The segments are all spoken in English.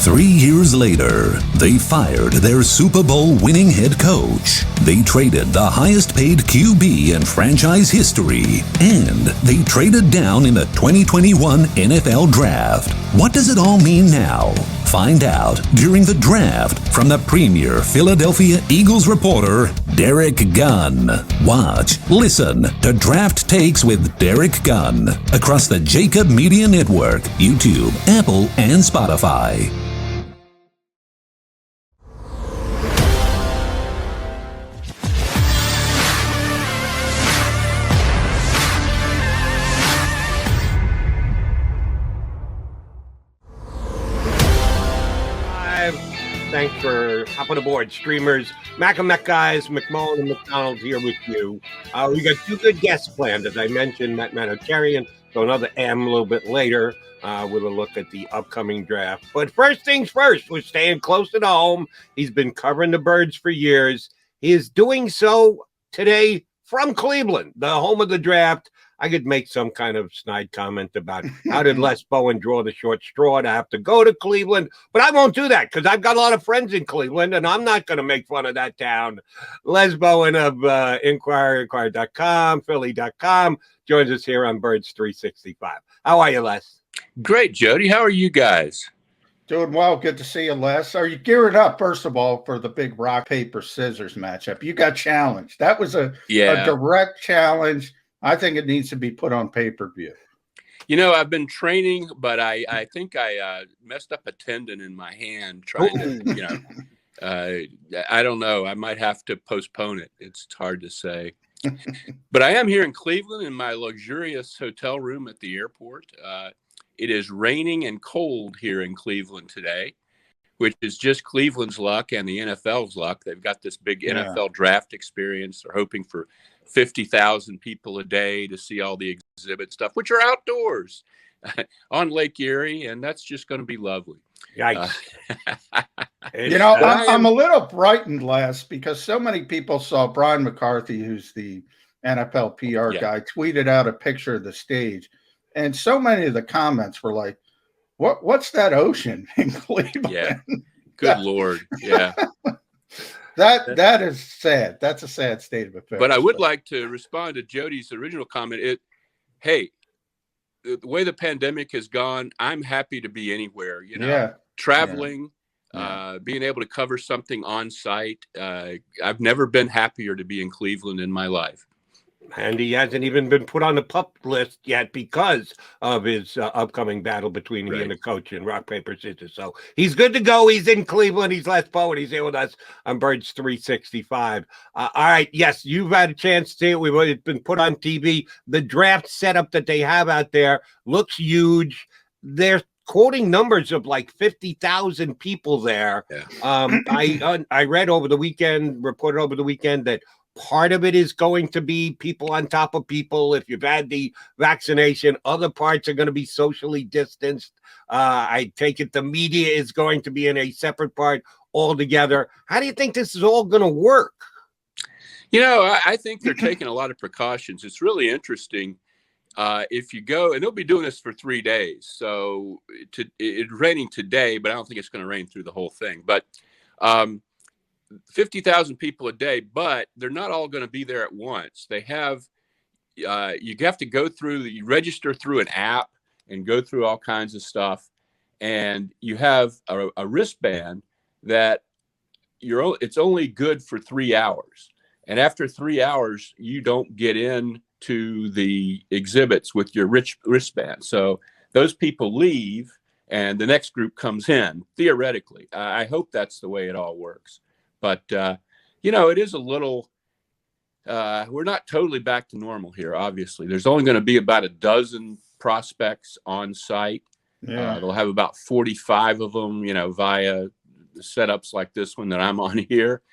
3 years later, they fired their Super Bowl winning head coach. They traded the highest paid QB in franchise history. And they traded down in the 2021 NFL Draft. What does it all mean now? Find out during the draft from the premier Philadelphia Eagles reporter, Derek Gunn. Watch, listen to Draft Takes with Derek Gunn across the JAKIB Media Network, YouTube, Apple, and Spotify. Thanks for hopping aboard, streamers. Mac and Mech guys, McMullen and McDonald here with you. We got two good guests planned, as I mentioned, Matt Manoucherian, so another M a little bit later with a look at the upcoming draft. But first things first, we're staying close to home. He's been covering the Birds for years. He is doing so today from Cleveland, the home of the draft. I could make some kind of snide comment about how did Les Bowen draw the short straw to have to go to Cleveland, but I won't do that because I've got a lot of friends in Cleveland, and I'm not going to make fun of that town. Les Bowen of Inquirer.com, Philly.com, joins us here on Birds 365. How are you, Les? Great, Jody. How are you guys? Doing well. Good to see you, Les. Are you gearing up, first of all, for the big rock, paper, scissors matchup? You got challenged. That was a direct challenge. I think it needs to be put on pay-per-view. You know, I've been training, but I think I messed up a tendon in my hand trying to, I don't know. I might have to postpone it. It's hard to say. But I am here in Cleveland in my luxurious hotel room at the airport. It is raining and cold here in Cleveland today, which is just Cleveland's luck and the NFL's luck. They've got this big NFL draft experience. They're hoping for 50,000 people a day to see all the exhibit stuff, which are outdoors on Lake Erie, and that's just going to be lovely. Yikes. I'm a little frightened, Les, because so many people saw Brian McCarthy, who's the NFL PR guy, tweeted out a picture of the stage, and so many of the comments were like, What's that ocean in Cleveland? Yeah. Good Lord. Yeah. That is sad. That's a sad state of affairs. But I would like to respond to Jody's original comment. The way the pandemic has gone, I'm happy to be anywhere, traveling, being able to cover something on site. I've never been happier to be in Cleveland in my life. And he hasn't even been put on the PUP list yet because of his upcoming battle between he and the coach in rock, paper, scissors. So he's good to go. He's in Cleveland. He's Les Bowen. He's here with us on Birds 365. All right. Yes, you've had a chance to see it. It's been put on TV. The draft setup that they have out there looks huge. They're quoting numbers of like 50,000 people there. Yeah. I read reported over the weekend that part of it is going to be people on top of people. If you've had the vaccination, other parts are going to be socially distanced. I take it the media is going to be in a separate part altogether. How do you think this is all going to work? I think they're taking a lot of precautions. It's really interesting. If you go, and they'll be doing this for 3 days. So it's raining today, but I don't think it's going to rain through the whole thing. But 50,000 people a day, but they're not all going to be there at once. They have, you have to you register through an app and go through all kinds of stuff. And you have a wristband that it's only good for 3 hours. And after 3 hours, you don't get in to the exhibits with your wristband. So those people leave and the next group comes in, theoretically. I hope that's the way it all works. But, it is a little, we're not totally back to normal here, obviously. There's only going to be about a dozen prospects on site. Yeah. They'll have about 45 of them, via setups like this one that I'm on here.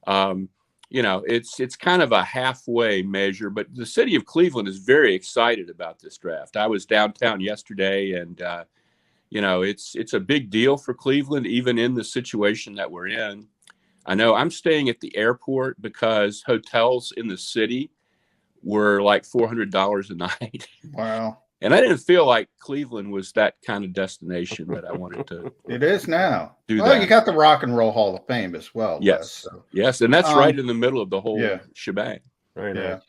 It's kind of a halfway measure, but the city of Cleveland is very excited about this draft. I was downtown yesterday and, it's a big deal for Cleveland, even in the situation that we're in. I know I'm staying at the airport because hotels in the city were like $400 a night. Wow. And I didn't feel like Cleveland was that kind of destination that I wanted to. It is now. Do well, that. you got the Rock and Roll Hall of Fame as well. Yes. Les, so. Yes. And that's right in the middle of the whole shebang. Very Yeah.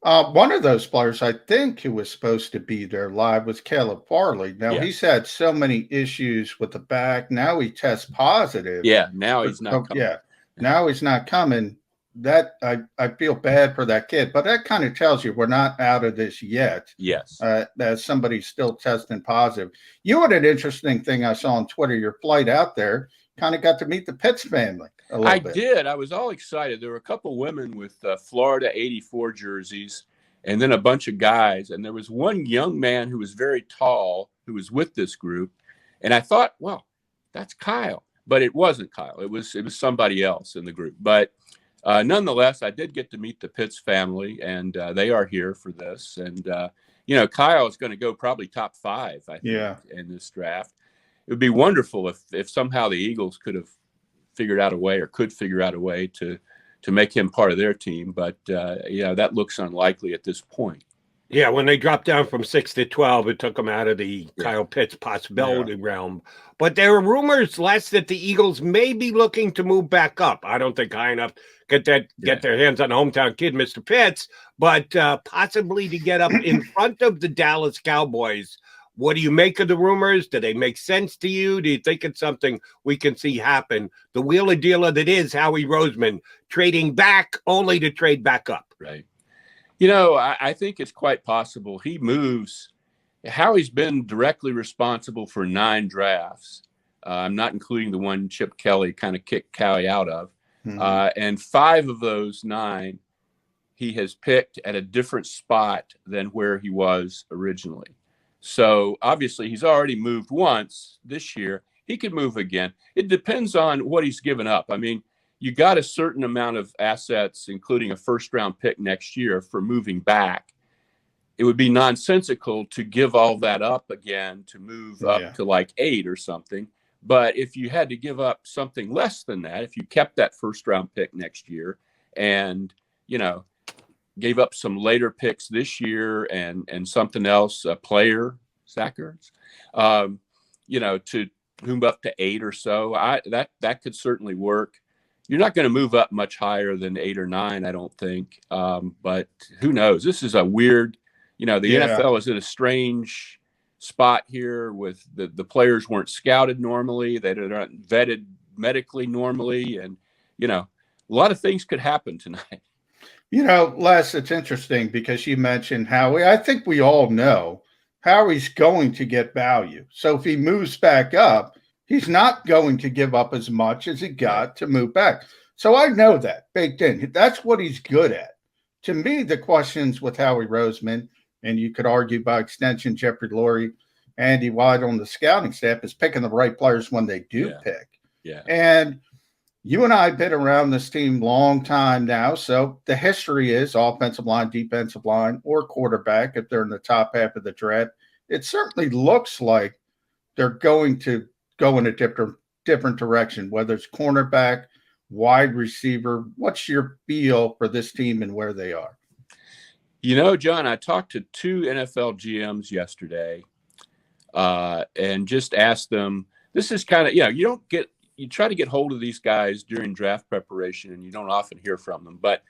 nice. One of those players, I think, who was supposed to be there live was Caleb Farley. Now, he's had so many issues with the back. Now he tests positive. Yeah, now he's not coming. Yeah, now he's not coming. That I feel bad for that kid, but that kind of tells you we're not out of this yet. Yes. That somebody's still testing positive. You had an interesting thing I saw on Twitter. Your flight out there kind of got to meet the Pitts family a little bit. I did. I was all excited. There were a couple women with Florida 84 jerseys and then a bunch of guys. And there was one young man who was very tall who was with this group. And I thought, well, that's Kyle. But it wasn't Kyle. It was somebody else in the group. But nonetheless, I did get to meet the Pitts family, and they are here for this. And, Kyle is going to go probably top 5, I think, in this draft. It would be wonderful if somehow the Eagles could have figured out a way or could figure out a way to make him part of their team. But, that looks unlikely at this point. Yeah, when they dropped down from 6 to 12, it took them out of the Kyle Pitts possibility realm. But there are rumors, Les, that the Eagles may be looking to move back up. I don't think high enough get their hands on the hometown kid, Mr. Pitts, but possibly to get up in front of the Dallas Cowboys. What do you make of the rumors? Do they make sense to you? Do you think it's something we can see happen? The wheeler dealer that is Howie Roseman, trading back only to trade back up. Right. I think it's quite possible he moves. Howie's been directly responsible for 9 drafts. I'm not including the one Chip Kelly kind of kicked Howie out of. Mm-hmm. And 5 of those 9 he has picked at a different spot than where he was originally. So obviously he's already moved once this year. He could move again. It depends on what he's given up. I mean, you got a certain amount of assets, including a first-round pick next year for moving back. It would be nonsensical to give all that up again to move up to like 8 or something. But if you had to give up something less than that, if you kept that first-round pick next year and, gave up some later picks this year and something else, a player, Sackers, to move up to 8 or so, that could certainly work. You're not going to move up much higher than 8 or 9, I don't think. But who knows? This is a weird, the NFL is in a strange spot here with the players weren't scouted normally. They aren't vetted medically normally. And, a lot of things could happen tonight. Les, it's interesting because you mentioned Howie. I think we all know Howie's going to get value. So if he moves back up, he's not going to give up as much as he got to move back. So I know that baked in. That's what he's good at. To me, the questions with Howie Roseman, and you could argue by extension, Jeffrey Lurie, Andy White on the scouting staff, is picking the right players when they do pick. Yeah. And you and I have been around this team long time now. So the history is offensive line, defensive line, or quarterback if they're in the top half of the draft. It certainly looks like they're going to go in a different direction, whether it's cornerback, wide receiver. What's your feel for this team and where they are? John, I talked to 2 NFL GMs yesterday and just asked them, this is kind of, you try to get hold of these guys during draft preparation and you don't often hear from them. But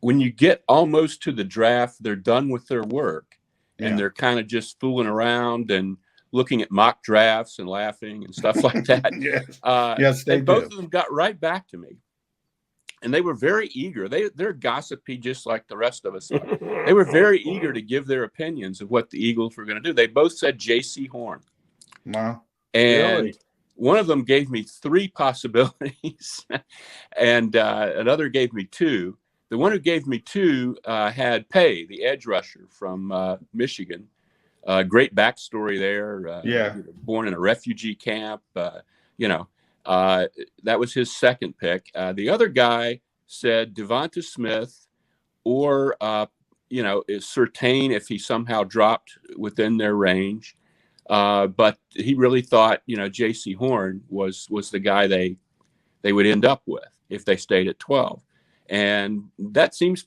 when you get almost to the draft, they're done with their work and they're kind of just fooling around and looking at mock drafts and laughing and stuff like that. Yes, they do. Both of them got right back to me. And they were very eager. They're gossipy just like the rest of us are. They were very eager to give their opinions of what the Eagles were going to do. They both said J.C. Horn. Wow. And one of them gave me 3 possibilities, and another gave me 2. The one who gave me 2 had Pay, the edge rusher from Michigan. Great backstory there. Born in a refugee camp. That was his second pick. The other guy said Devonta Smith or, is Surtain if he somehow dropped within their range. But he really thought, J.C. Horn was the guy they would end up with if they stayed at 12. And that seems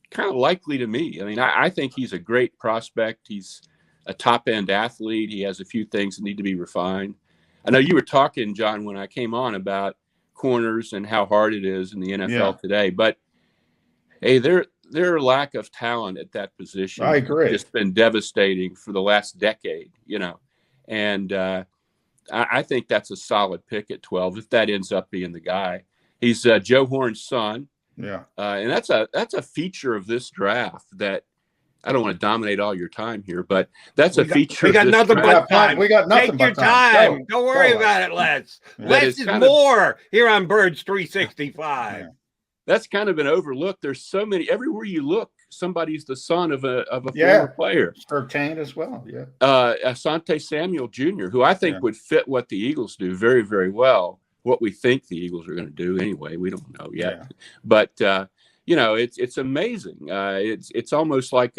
kind of likely to me. I mean, I think he's a great prospect. He's a top end athlete. He has a few things that need to be refined. I know you were talking, John, when I came on about corners and how hard it is in the NFL today, but hey, their lack of talent at that position I agree. has just been devastating for the last decade, and I think that's a solid pick at 12 if that ends up being the guy. He's Joe Horn's son. Yeah. And that's a feature of this draft that I don't want to dominate all your time here, but that's a feature. We got nothing but time. We got nothing Take but your time. Go. Don't worry about it, Les. Less is more here on Birds 365. Yeah. That's kind of been overlooked. There's so many, everywhere you look, somebody's the son of a former player. Surtain as well. Yeah. Asante Samuel Jr., who I think would fit what the Eagles do very, very well. What we think the Eagles are going to do anyway, we don't know yet. Yeah. But it's amazing. It's almost like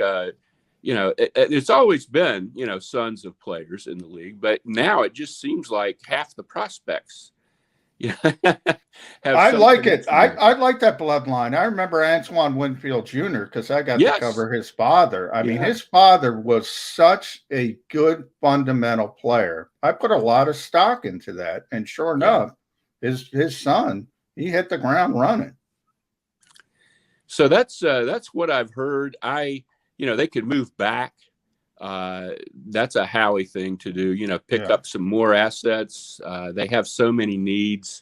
it's always been sons of players in the league, but now it just seems like half the prospects. I like it. I like that bloodline. I remember Antoine Winfield Jr. because I got to cover his father. I mean, his father was such a good fundamental player. I put a lot of stock into that, and sure enough, his son, he hit the ground running. So that's what I've heard. They could move back. That's a Howie thing to do, pick up some more assets. They have so many needs.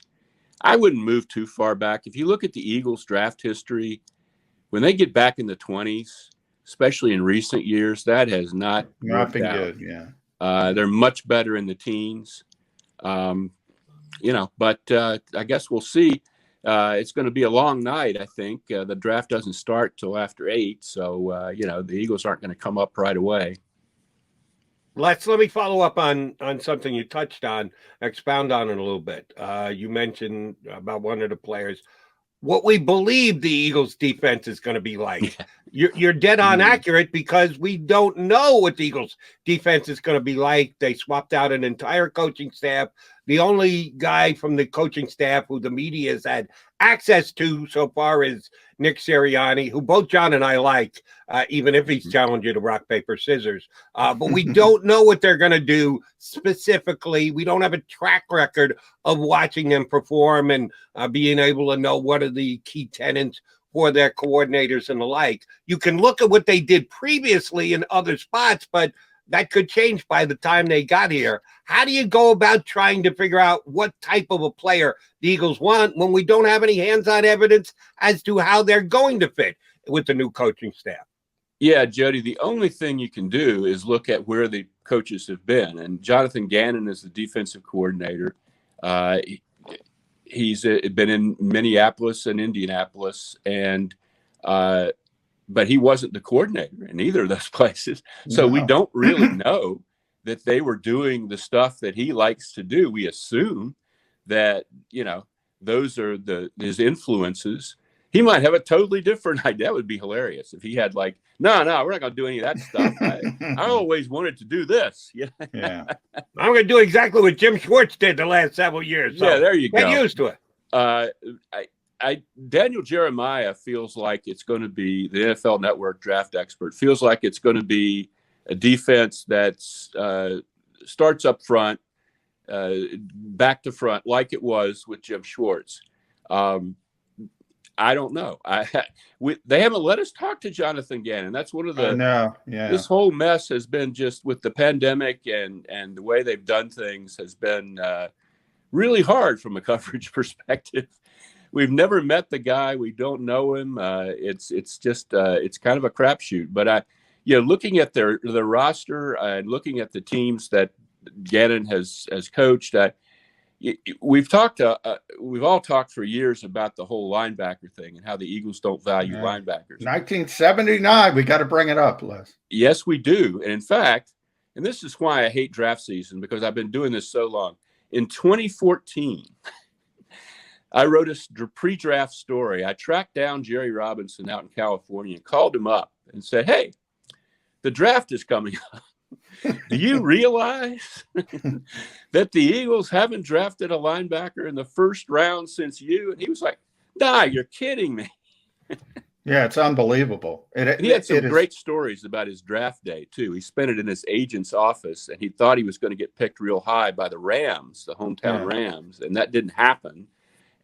I wouldn't move too far back. If you look at the Eagles draft history, when they get back in the 20s, especially in recent years, that has not been good. Yeah. They're much better in the teens. But I guess we'll see. It's going to be a long night, I think. The draft doesn't start till after 8, so the Eagles aren't going to come up right away. Let me follow up on something you touched on, expound on it a little bit. You mentioned about one of the players. What we believe the Eagles defense is going to be like. You're dead on accurate because we don't know what the Eagles defense is going to be like. They swapped out an entire coaching staff. The only guy from the coaching staff who the media has had access to so far is Nick Sirianni, who both John and I like, even if he's challenged you to rock, paper, scissors. But we don't know what they're going to do specifically. We don't have a track record of watching them perform and being able to know what are the key tenets for their coordinators and the like. You can look at what they did previously in other spots, but that could change by the time they got here. How do you go about trying to figure out what type of a player the Eagles want when we don't have any hands-on evidence as to how they're going to fit with the new coaching staff? Yeah, Jody, the only thing you can do is look at where the coaches have been. And Jonathan Gannon is the defensive coordinator. He's been in Minneapolis and Indianapolis, but he wasn't the coordinator in either of those places. So we don't really know that they were doing the stuff that he likes to do. We assume that, those are his influences. He might have a totally different idea. That would be hilarious if he had no, we're not going to do any of that stuff. I always wanted to do this. Yeah. I'm going to do exactly what Jim Schwartz did the last several years. So there you go. Get used to it. Daniel Jeremiah feels like it's going to be the NFL Network draft expert. Feels like it's going to be a defense that starts up front, back to front, like it was with Jim Schwartz. I don't know. They haven't let us talk to Jonathan Gannon. That's one of the. This whole mess has been just with the pandemic and the way they've done things has been really hard from a coverage perspective. We've never met the guy. We don't know him. It's just it's kind of a crapshoot. But looking at their roster and looking at the teams that Gannon has coached, we've all talked for years about the whole linebacker thing and how the Eagles don't value linebackers. 1979, we got to bring it up, Les. Yes, we do. And in fact, and this is why I hate draft season, because I've been doing this so long. In 2014. I wrote a pre-draft story. I tracked down Jerry Robinson out in California and called him up and said, "Hey, the draft is coming up. Do you realize that the Eagles haven't drafted a linebacker in the first round since you?" And he was like, "Nah, you're kidding me." Yeah, it's unbelievable. And he had some great stories about his draft day, too. He spent it in his agent's office, and he thought he was going to get picked real high by the Rams, the hometown Rams, and that didn't happen.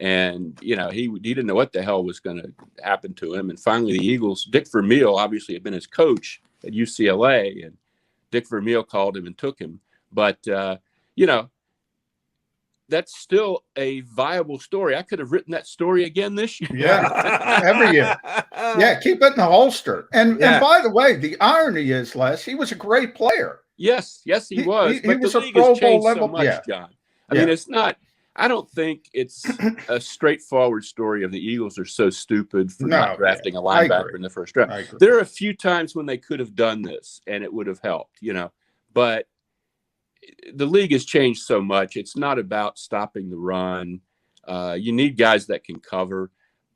And, you know, he didn't know what the hell was going to happen to him. And finally, the Eagles, Dick Vermeil obviously had been his coach at UCLA, and Dick Vermeil called him and took him. But, you know, that's still a viable story. I could have written that story again this year. Yeah, every year. Yeah, keep it in the holster. And by the way, the irony is, Les, he was a great player. Yes, he was. He but was the a league Pro has changed Bowl level. so much, John. I mean, it's not. I don't think it's a straightforward story of the Eagles are so stupid for not drafting a linebacker in the first draft. There are a few times when they could have done this and it would have helped, you know, but the league has changed so much. It's not about stopping the run. You need guys that can cover.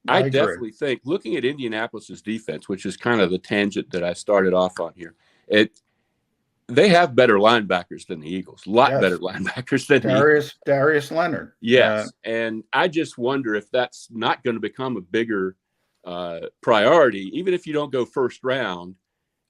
I definitely think, looking at Indianapolis's defense, which is kind of the tangent that I started off on here, they have better linebackers than the Eagles, a lot better linebackers than Darius Leonard. Yes. And I just wonder if that's not going to become a bigger priority. Even if you don't go first round,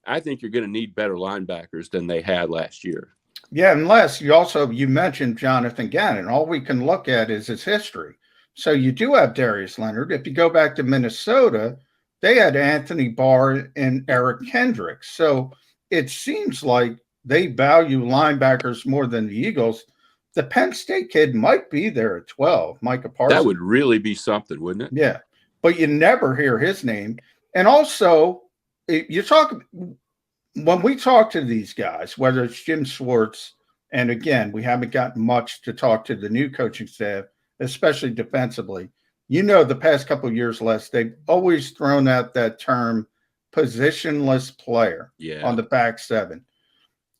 I think you're going to need better linebackers than they had last year. Yeah, unless you mentioned Jonathan Gannon. All we can look at is his history. So you do have Darius Leonard. If you go back to Minnesota, they had Anthony Barr and Eric Kendricks. So it seems like they value linebackers more than the Eagles. The Penn State kid might be there at 12, Micah Parsons. That would really be something, wouldn't it? Yeah, but you never hear his name. And also, when we talk to these guys, whether it's Jim Schwartz, and again, we haven't gotten much to talk to the new coaching staff, especially defensively. You know, the past couple of years, Les, they've always thrown out that term positionless player on the back seven.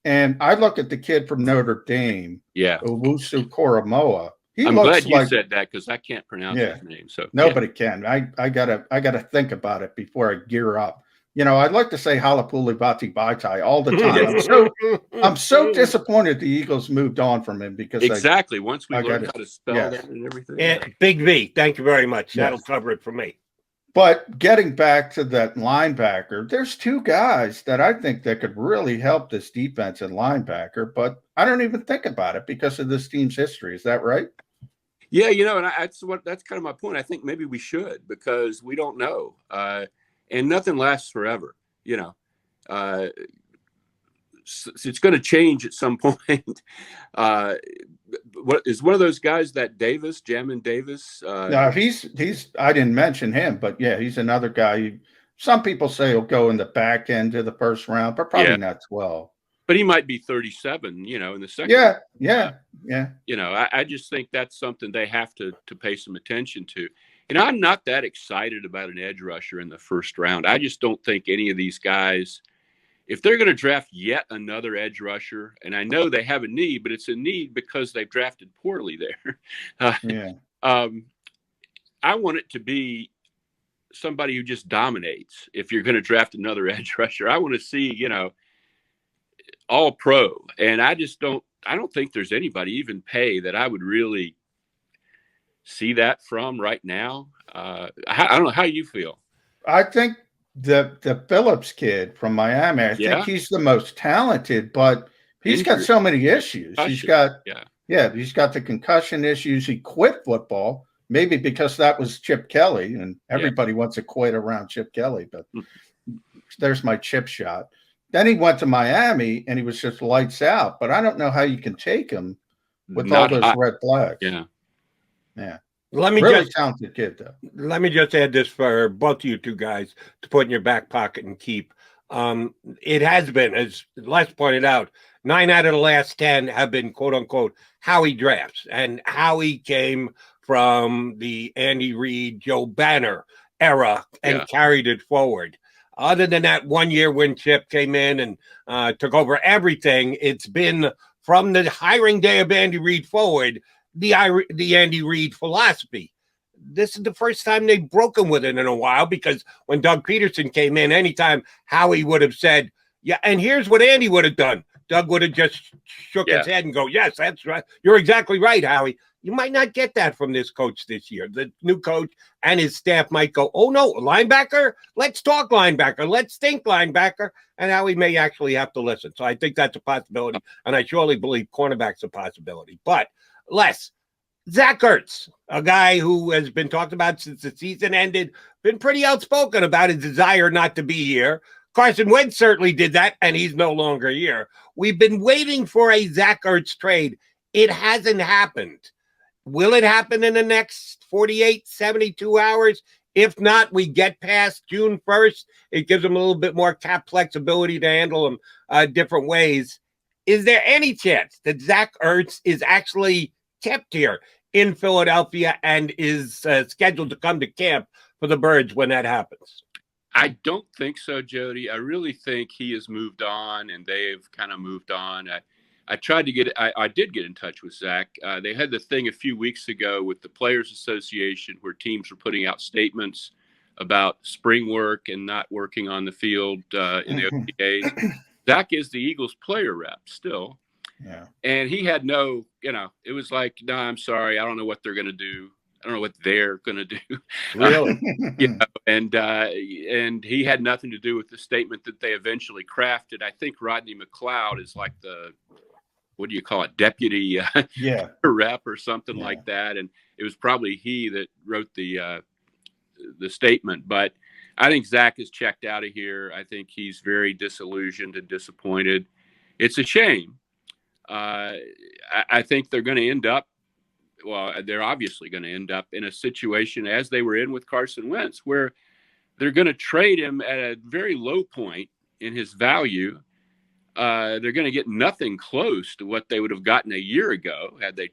And I look at the kid from Notre Dame, Owusu Koromoa. I'm glad you said that because I can't pronounce his name. So nobody can. I gotta think about it before I gear up. You know, I'd like to say Halapuli Bati Baitai all the time. I'm so disappointed the Eagles moved on from him because once we learned how to spell that and everything. And Big V, thank you very much. That'll cover it for me. But getting back to that linebacker, there's two guys that I think that could really help this defense at linebacker, but I don't even think about it because of this team's history. Is that right? Yeah, you know, and that's kind of my point. I think maybe we should because we don't know. And nothing lasts forever, you know. It's going to change at some point. What is one of those guys that Davis, Jamin Davis? No, he's. I didn't mention him, but yeah, he's another guy. Some people say he'll go in the back end of the first round, but probably not 12. But he might be 37, you know, in the second. Yeah. You know, I just think that's something they have to pay some attention to. And I'm not that excited about an edge rusher in the first round. I just don't think any of these guys, if they're going to draft yet another edge rusher, and I know they have a need, but it's a need because they've drafted poorly there. I want it to be somebody who just dominates. If you're going to draft another edge rusher, I want to see, you know, all pro. And I don't think there's anybody even pay that I would really see that from right now. I don't know how you feel. I think the Phillips kid from Miami, I think he's the most talented, but he's got so many issues. He's got the concussion issues. He quit football, maybe because that was Chip Kelly, and everybody wants to quit around Chip Kelly, but there's my chip shot. Then he went to Miami and he was just lights out, but I don't know how you can take him with all those red flags. Yeah. Talented kid, though. Let me just add this for both of you two guys to put in your back pocket and keep. It has been, as Les pointed out, 9 out of the last 10 have been, quote unquote, Howie drafts. And Howie came from the Andy Reid, Joe Banner era and carried it forward. Other than that 1 year when Chip came in and took over everything, it's been from the hiring day of Andy Reid forward, the Andy Reid philosophy. This is the first time they've broken with it in a while, because when Doug Peterson came in, anytime Howie would have said, and here's what Andy would have done, Doug would have just shook his head and go, yes, that's right. You're exactly right, Howie. You might not get that from this coach this year. The new coach and his staff might go, oh, no, linebacker? Let's talk linebacker. Let's think linebacker. And now we may actually have to listen. So I think that's a possibility. And I surely believe cornerback's a possibility. But Les, Zach Ertz, a guy who has been talked about since the season ended, been pretty outspoken about his desire not to be here. Carson Wentz certainly did that, and he's no longer here. We've been waiting for a Zach Ertz trade. It hasn't happened. Will it happen in the next 48, 72 hours? If not, we get past June 1st. It gives them a little bit more cap flexibility to handle them different ways. Is there any chance that Zach Ertz is actually kept here in Philadelphia and is scheduled to come to camp for the Birds when that happens? I don't think so, Jody. I really think he has moved on, and they've kind of moved on. I tried to I did get in touch with Zach. They had the thing a few weeks ago with the Players Association where teams were putting out statements about spring work and not working on the field in the OTAs. Zach is the Eagles player rep still. Yeah. And he had no, it was like, no, I'm sorry. I don't know what they're going to do. I don't know what they're going to do. Really? And he had nothing to do with the statement that they eventually crafted. I think Rodney McLeod is like the, what do you call it, deputy rep or something like that. And it was probably he that wrote the statement. But I think Zach is checked out of here. I think he's very disillusioned and disappointed. It's a shame. I think they're going to end up, they're obviously going to end up in a situation as they were in with Carson Wentz, where they're going to trade him at a very low point in his value. They're going to get nothing close to what they would have gotten a year ago had they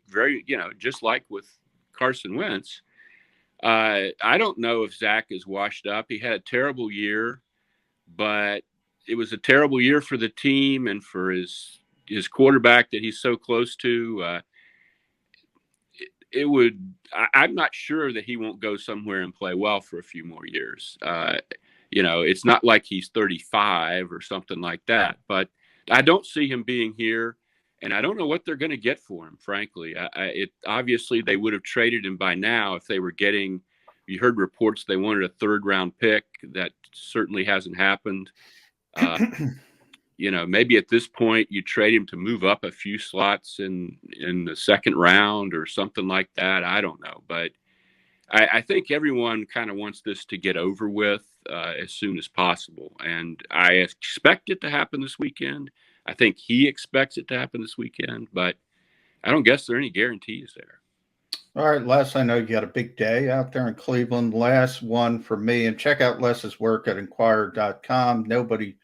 just like with Carson Wentz. I don't know if Zach is washed up. He had a terrible year, but it was a terrible year for the team and for his quarterback that he's so close to. I'm not sure that he won't go somewhere and play well for a few more years. It's not like he's 35 or something like that, but I don't see him being here, and I don't know what they're going to get for him, frankly. Obviously they would have traded him by now if they were getting, you heard reports they wanted a 3rd-round pick. That certainly hasn't happened. Maybe at this point you trade him to move up a few slots in the 2nd round or something like that. I don't know. But I think everyone kind of wants this to get over with as soon as possible. And I expect it to happen this weekend. I think he expects it to happen this weekend, but I don't guess there are any guarantees there. All right, Les, I know you got a big day out there in Cleveland. Last one for me, and check out Les's work at Inquirer.com. Nobody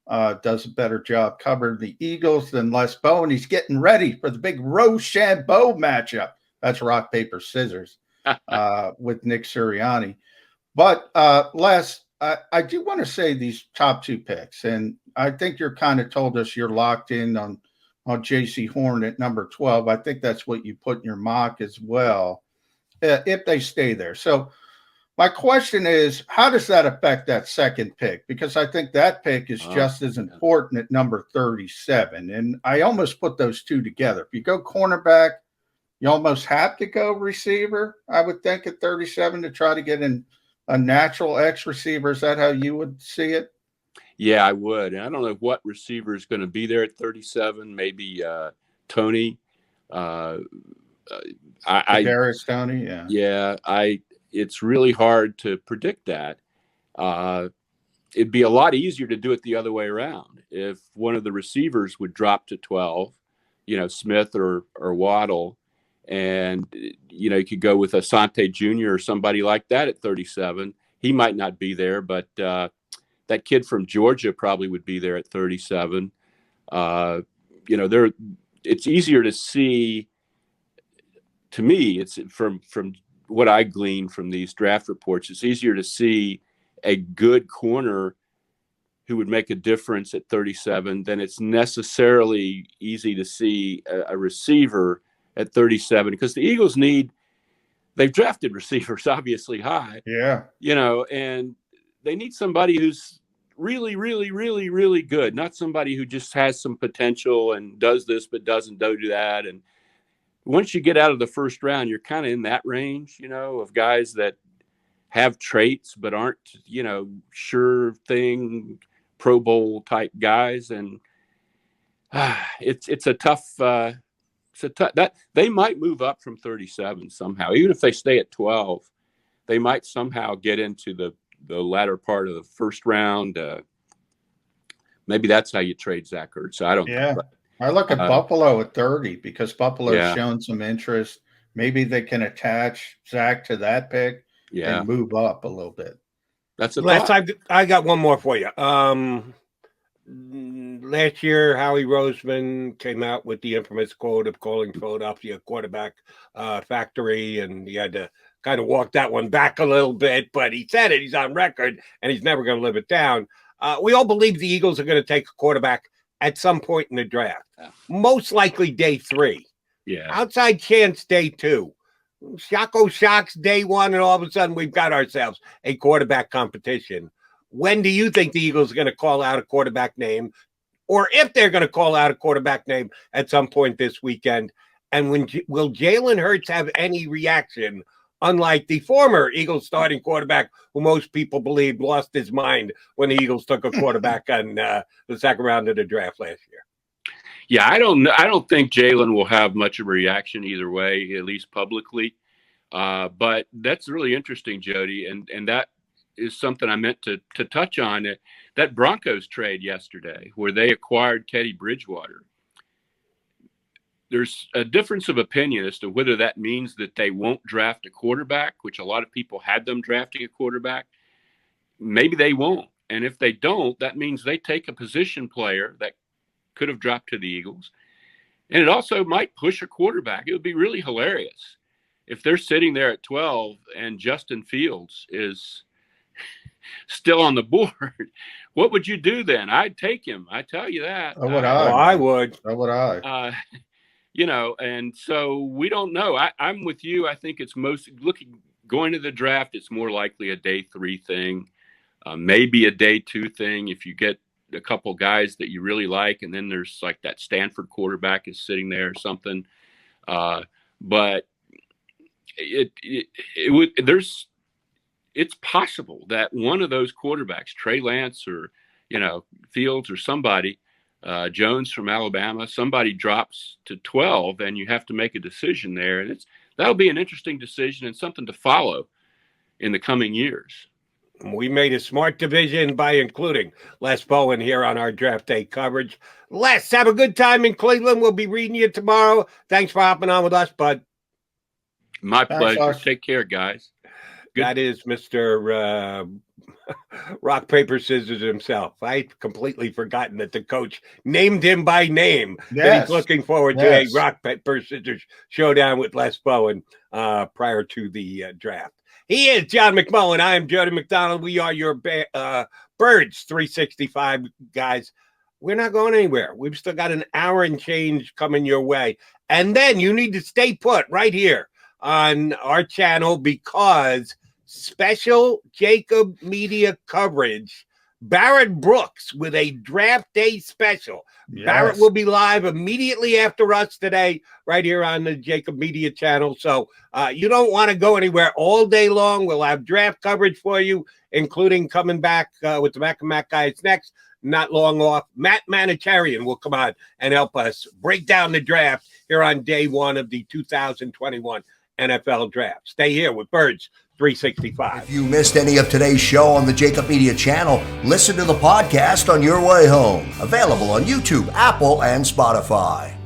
does a better job covering the Eagles than Les Bowen. He's getting ready for the big Rochambeau matchup. That's rock, paper, scissors with Nick Sirianni. But Les, I do want to say these top 2 picks, and I think you're kind of told us you're locked in on J.C. Horn at number 12. I think that's what you put in your mock as well, if they stay there. So my question is, how does that affect that 2nd pick? Because I think that pick is just as important at number 37. And I almost put those two together. If you go cornerback, you almost have to go receiver, I would think, at 37 to try to get in a natural X receiver. Is that how you would see it? Yeah, I would. And I don't know what receiver is going to be there at 37. Maybe Tony. Darius Tony, yeah. Yeah, it's really hard to predict that. It'd be a lot easier to do it the other way around. If one of the receivers would drop to 12, Smith or Waddle, and, you could go with Asante Jr. or somebody like that at 37. He might not be there, but that kid from Georgia probably would be there at 37. It's easier to see. To me, it's from what I glean from these draft reports, it's easier to see a good corner who would make a difference at 37 than it's necessarily easy to see a receiver at 37, because the Eagles they've drafted receivers obviously high. Yeah. And they need somebody who's really, really, really, really good, not somebody who just has some potential and does this but doesn't do that. And once you get out of the first round, you're kind of in that range, of guys that have traits but aren't, sure thing Pro Bowl type guys. And it's a tough that they might move up from 37 somehow. Even if they stay at 12, they might somehow get into the latter part of the first round. Maybe that's how you trade Zach Ertz. I don't know. But, I look at Buffalo at 30 because Buffalo's shown some interest. Maybe they can attach Zach to that pick and move up a little bit. That's a last time. I got one more for you. Last year, Howie Roseman came out with the infamous quote of calling Philadelphia quarterback factory, and he had to kind of walk that one back a little bit, but he said it. He's on record, and he's never going to live it down. We all believe the Eagles are going to take a quarterback at some point in the draft. Most likely day 3. Yeah. Outside chance day 2. Shocko shocks day 1, and all of a sudden we've got ourselves a quarterback competition. When do you think the Eagles are going to call out a quarterback name, or if they're going to call out a quarterback name at some point this weekend? And will Jalen Hurts have any reaction, unlike the former Eagles starting quarterback who most people believe lost his mind when the Eagles took a quarterback on the second round of the draft last year? Yeah, I don't think Jalen will have much of a reaction either way, at least publicly. But that's really interesting, Jody, and that is something I meant to touch on. That Broncos trade yesterday, where they acquired Teddy Bridgewater. There's a difference of opinion as to whether that means that they won't draft a quarterback, which a lot of people had them drafting a quarterback. Maybe they won't. And if they don't, that means they take a position player that could have dropped to the Eagles. And it also might push a quarterback. It would be really hilarious if they're sitting there at 12 and Justin Fields is still on the board. What would you do then? I'd take him. I tell you that. So would I. I would. So would I. And so we don't know. I'm with you. I think it's going to the draft. It's more likely a day 3 thing, maybe a day 2 thing. If you get a couple guys that you really like, and then there's like that Stanford quarterback is sitting there or something. But it's possible that one of those quarterbacks, Trey Lance or, Fields or somebody, Jones from Alabama, somebody drops to 12 and you have to make a decision there. And that'll be an interesting decision and something to follow in the coming years. We made a smart division by including Les Bowen here on our draft day coverage. Les, have a good time in Cleveland. We'll be reading you tomorrow. Thanks for hopping on with us, bud. My pleasure. Take care, guys. Good. That is Mr. Rock, Paper, Scissors himself. I'd completely forgotten that the coach named him by name. Yes. That he's looking forward to a Rock, Paper, Scissors showdown with Les Bowen prior to the draft. He is John McMullen. I am Jody McDonald. We are your Birds 365 guys. We're not going anywhere. We've still got an hour and change coming your way. And then you need to stay put right here on our channel because special JAKIB media coverage, Barrett Brooks with a draft day special. Yes. Barrett will be live immediately after us today right here on the JAKIB media channel. So you don't want to go anywhere all day long. We'll have draft coverage for you, including coming back with the Mac and Mac guys next. Not long off, Matt Manicharian will come on and help us break down the draft here on day 1 of the 2021 NFL draft. Stay here with Birds 365. If you missed any of today's show on the JAKIB Media channel, listen to the podcast on your way home. Available on YouTube, Apple, and Spotify.